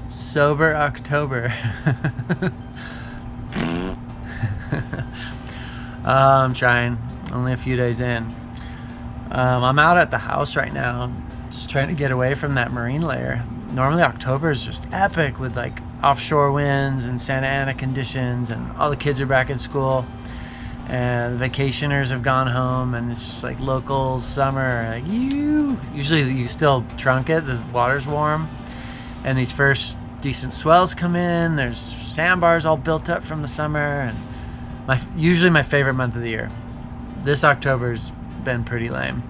Sober October. I'm trying, only a few days in. I'm out at the house right now, just trying to get away from that marine layer. Normally October is just epic with like offshore winds and Santa Ana conditions, and all the kids are back in school and the vacationers have gone home, and it's just like local summer. Like usually you still trunk it, the water's warm, and these first decent swells come in. There's sandbars all built up from the summer, and usually my favorite month of the year. This October's been pretty lame.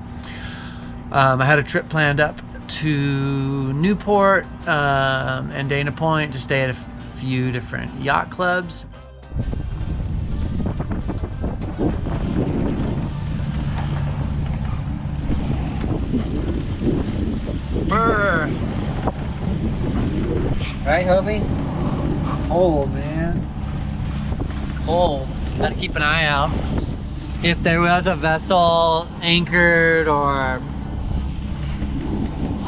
I had a trip planned up to Newport and Dana Point to stay at a few different yacht clubs. Brr. Right, Hobie? Cold, man. It's cold. Gotta keep an eye out. If there was a vessel anchored or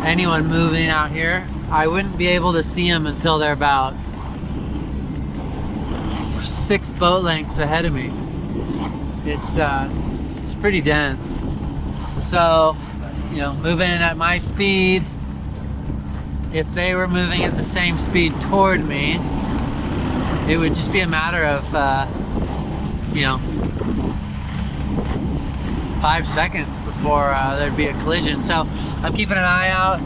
anyone moving out here, I wouldn't be able to see them until they're about 6 boat lengths ahead of me. It's pretty dense. So, you know, moving at my speed, if they were moving at the same speed toward me, it would just be a matter of, you know, 5 seconds before there'd be a collision. So I'm keeping an eye out,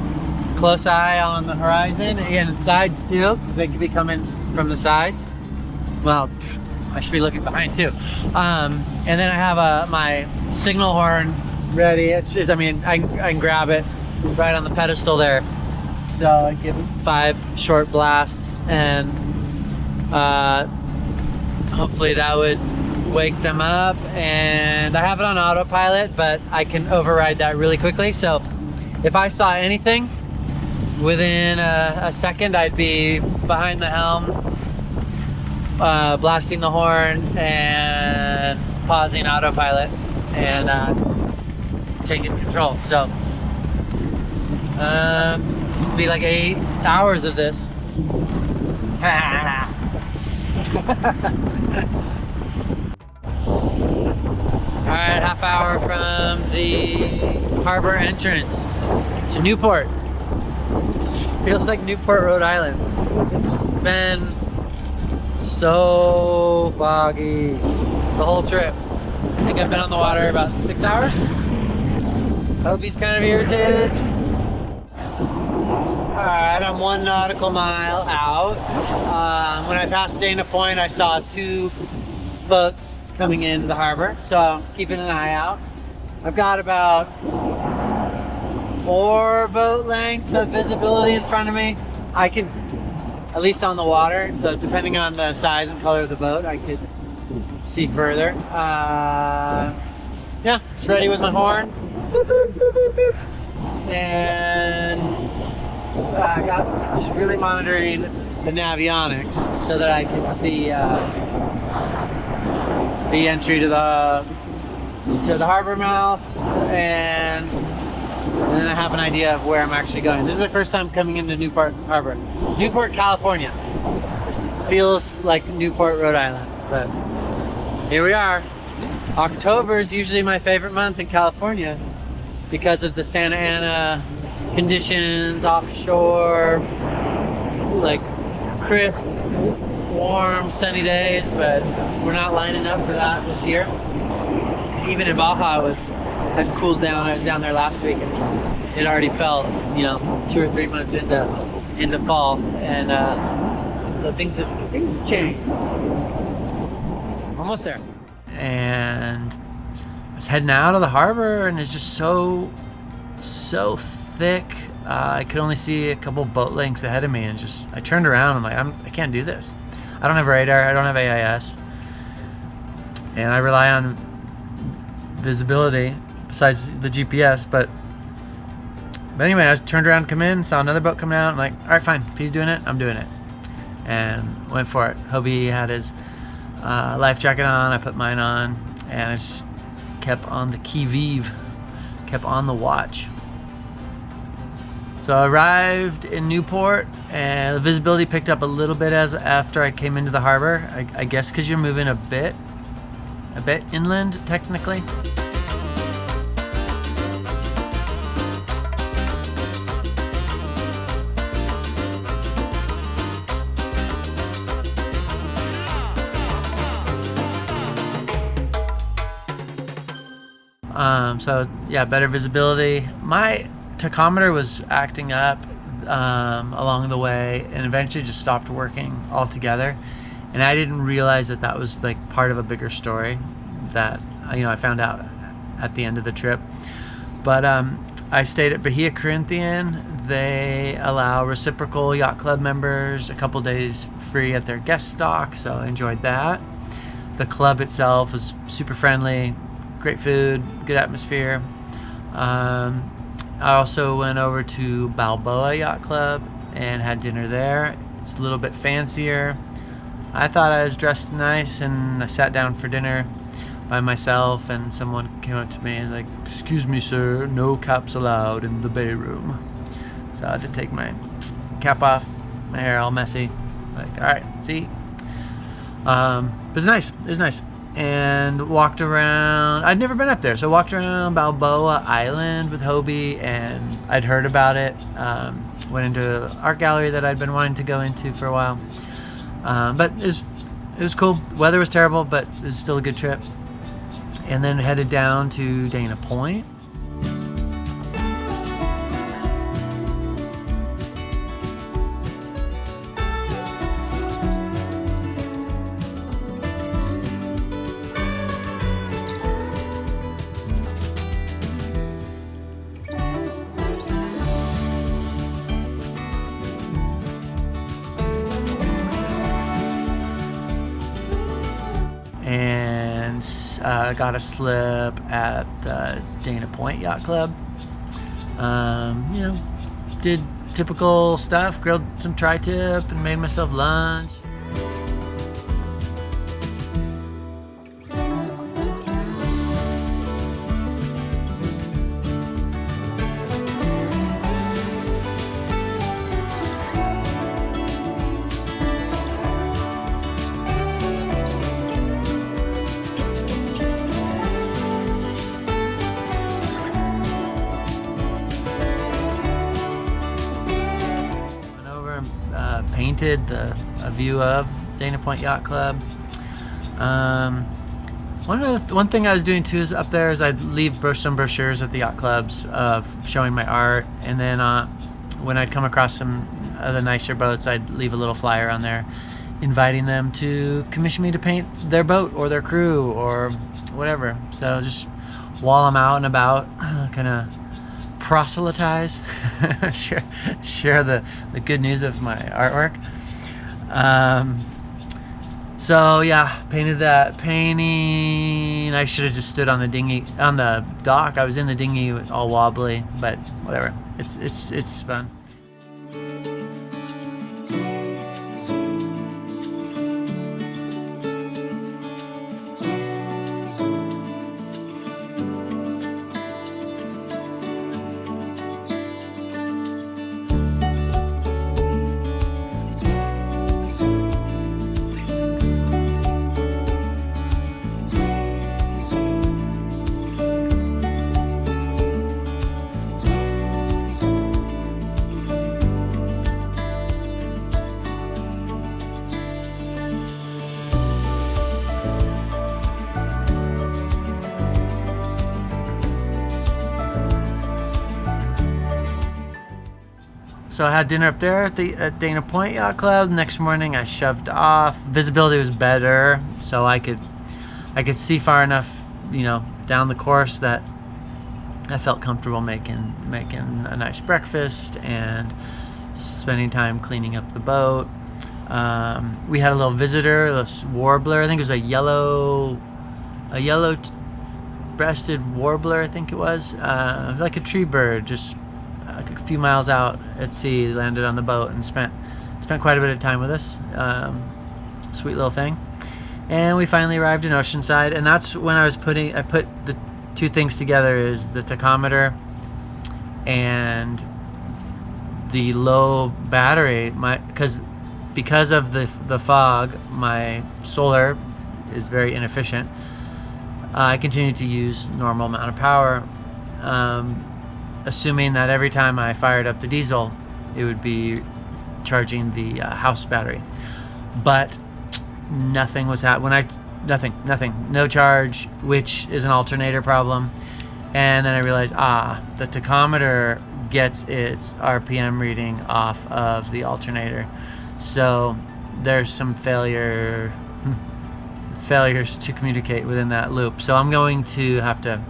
close eye on the horizon and sides too. They could be coming from the sides. Well, I should be looking behind too. And then I have my signal horn ready. I mean, I can grab it right on the pedestal there. So I give it 5 short blasts, and hopefully that would wake them up. And I have it on autopilot, but I can override that really quickly. So if I saw anything within a second, I'd be behind the helm, blasting the horn and pausing autopilot and taking control. So this will be like 8 hours of this. Alright, half hour from the harbor entrance to Newport. Feels like Newport, Rhode Island. It's been so foggy the whole trip. I think I've been on the water about 6 hours. Hope he's kind of irritated. Alright, I'm 1 nautical mile out. When I passed Dana Point, I saw 2 boats coming into the harbor, so I'm keeping an eye out. I've got about 4 boat lengths of visibility in front of me. I can, at least on the water, so depending on the size and color of the boat, I could see further. Yeah, just ready with my horn. And I got just really monitoring the navionics so that I can see the entry to the harbor mouth, and then I have an idea of where I'm actually going. This is my first time coming into Newport Harbor. Newport, California. This feels like Newport, Rhode Island, but here we are. October is usually my favorite month in California because of the Santa Ana conditions, offshore, like crisp, warm, sunny days, but we're not lining up for that this year. Even in Baja, had cooled down. I was down there last week, and it already felt, you know, 2 or 3 months into fall, and the things have changed. Almost there. And I was heading out of the harbor, and it's just so thick. I could only see a couple boat lengths ahead of me, and I turned around. I'm like, I can't do this. I don't have radar. I don't have AIS, and I rely on visibility besides the GPS. But anyway, I turned around to come in, saw another boat coming out. I'm like, all right, fine. If he's doing it, I'm doing it, and went for it. Hobie had his life jacket on. I put mine on, and I just kept on the qui vive, kept on the watch. So I arrived in Newport, and the visibility picked up a little bit after I came into the harbor. I guess because you're moving a bit inland technically. So yeah, better visibility. My tachometer was acting up along the way, and eventually just stopped working altogether. And I didn't realize that that was like part of a bigger story that I found out at the end of the trip. But I stayed at Bahia Corinthian. They allow reciprocal yacht club members a couple days free at their guest dock, so I enjoyed that. The club itself was super friendly. Great food, good atmosphere. I also went over to Balboa Yacht Club and had dinner there. It's a little bit fancier. I thought I was dressed nice, and I sat down for dinner by myself, and someone came up to me and like, "Excuse me, sir, no caps allowed in the bay room." So I had to take my cap off, my hair all messy. Like, all right, see. But it's nice. It was nice. And walked around. I'd never been up there, so I walked around Balboa Island with Hobie, and I'd heard about it. Went into an art gallery that I'd been wanting to go into for a while. But it was cool. Weather was terrible, but it was still a good trip. And then headed down to Dana Point. And got a slip at the Dana Point Yacht Club. Did typical stuff, grilled some tri-tip and made myself lunch. Painted a view of Dana Point Yacht Club. One thing I was doing too is up there is I'd leave some brochures at the yacht clubs of showing my art, and then when I'd come across some of the nicer boats, I'd leave a little flyer on there inviting them to commission me to paint their boat or their crew or whatever. So just while I'm out and about, kind of proselytize, share the good news of my artwork. So yeah, painted that painting. I should have just stood on the dock. I was in the dinghy all wobbly, but whatever. It's fun. So I had dinner up there at Dana Point Yacht Club. Next morning I shoved off. Visibility was better, so I could see far enough, down the course that I felt comfortable making a nice breakfast and spending time cleaning up the boat. We had a little visitor, this warbler. I think it was a yellow breasted warbler. I think it was like a tree bird, just a few miles out at sea, landed on the boat and spent quite a bit of time with us. Sweet little thing. And we finally arrived in Oceanside, and that's when I put the two things together, is the tachometer and the low battery, because of the fog, my solar is very inefficient. I continue to use normal amount of power, assuming that every time I fired up the diesel, it would be charging the house battery. But nothing was happening. Nothing, no charge, which is an alternator problem. And then I realized, the tachometer gets its RPM reading off of the alternator. So there's some failures to communicate within that loop. So I'm going to have to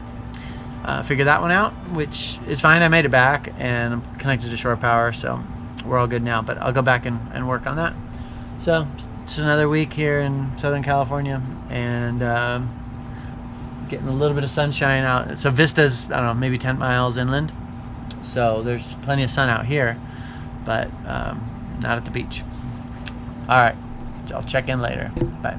figure that one out, which is fine. I made it back and I'm connected to shore power, so we're all good now. But I'll go back and work on that. So it's another week here in Southern California, and getting a little bit of sunshine out. So Vista's, I don't know, maybe 10 miles inland. So there's plenty of sun out here, but not at the beach. All right, I'll check in later. Bye.